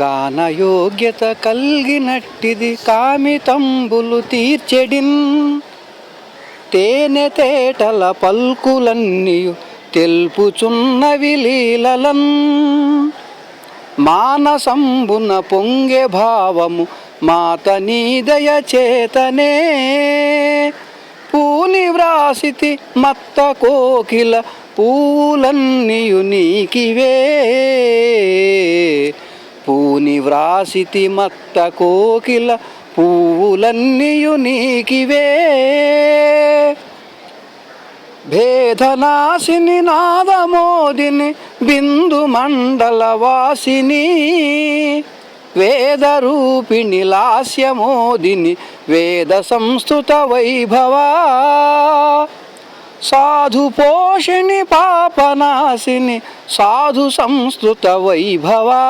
గానయోగ్యత కలిగినట్టిది కామితంబులు తీర్చెడిన్, తేనె తేటల పల్కులన్నీయు తెలుపుచున్నవి లీలలన్. మానసంబున పొంగే భావము మాత నీ దయ చేతనే, పూని వ్రాసితి మత్త కోకిల పూలన్నీయు నీకివే. పూని వ్రాసితి మత్త కోకిల పూలన్నీయు నీకివే. భేదనాశిని నాదమోదిని బిందు మండల వాసిని, వేదరూపిణి లాస్యమోదిని వేద సంస్థుత వైభవా. సాధు పోషిణి పాపనాశిని సాధు సంస్కృత వైభవా.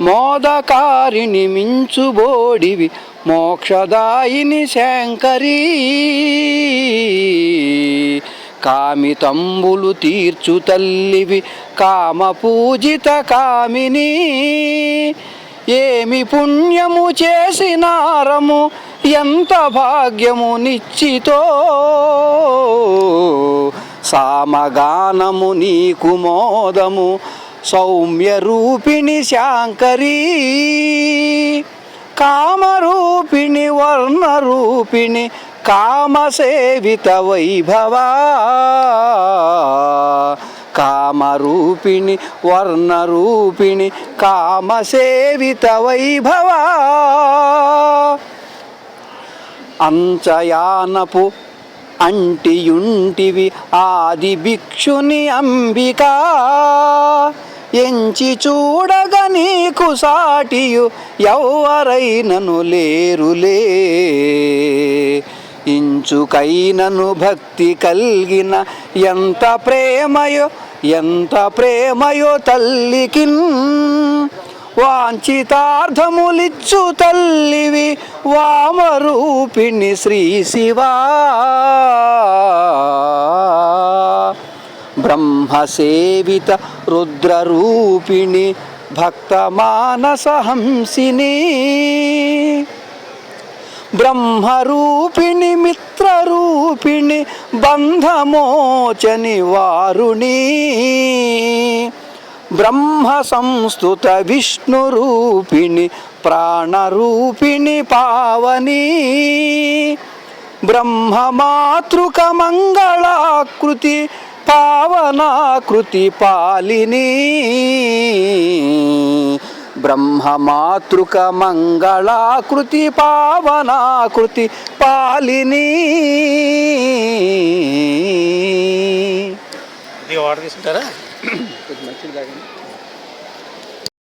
మోదకారిణి మించుబోడివి మోక్షదాయిని శంకరీ. కామితంబులు తీర్చు తల్లివి కామ పూజిత కామిని, ఏమి పుణ్యము చేసినారము ఎంత భాగ్యము నిశ్చితో. సామగానము నీకు మోదము సౌమ్య రూపిణి శాంకరీ. కామరూపిణి వర్ణరూపిణి కామసేవిత వైభవా. కామరూపిణి వర్ణరూపిణి కామసేవిత వైభవా. అంచయానపు అంటియుంటివి ఆది భిక్షుని అంబికా, ఎంచి చూడగ నీకు సాటియు ఎవ్వరైనను లేరులే. ఇంచుకైనను భక్తి కలిగిన ఎంత ప్రేమయో తల్లికిన్. వాంఛితార్థములిచ్చు తల్లివి వామరూపిణి శ్రీ శివా. బ్రహ్మసేవిత రుద్రరూపిణి భక్తమానసహంసిని, బ్రహ్మరూపిణి మిత్రరూపిణి బంధమోచని వారుణి. బ్రహ్మ సంస్థుత విష్ణురూపిణి ప్రాణరూపిణి పావని. బ్రహ్మమాతృక మంగళాకృతి పావనాకృతి పాలిని. బ్రహ్మమాతృక మంగళాకృతి పావనాకృతి పాలిని. వాటర్ తీసుకుంటారా? మంచిది.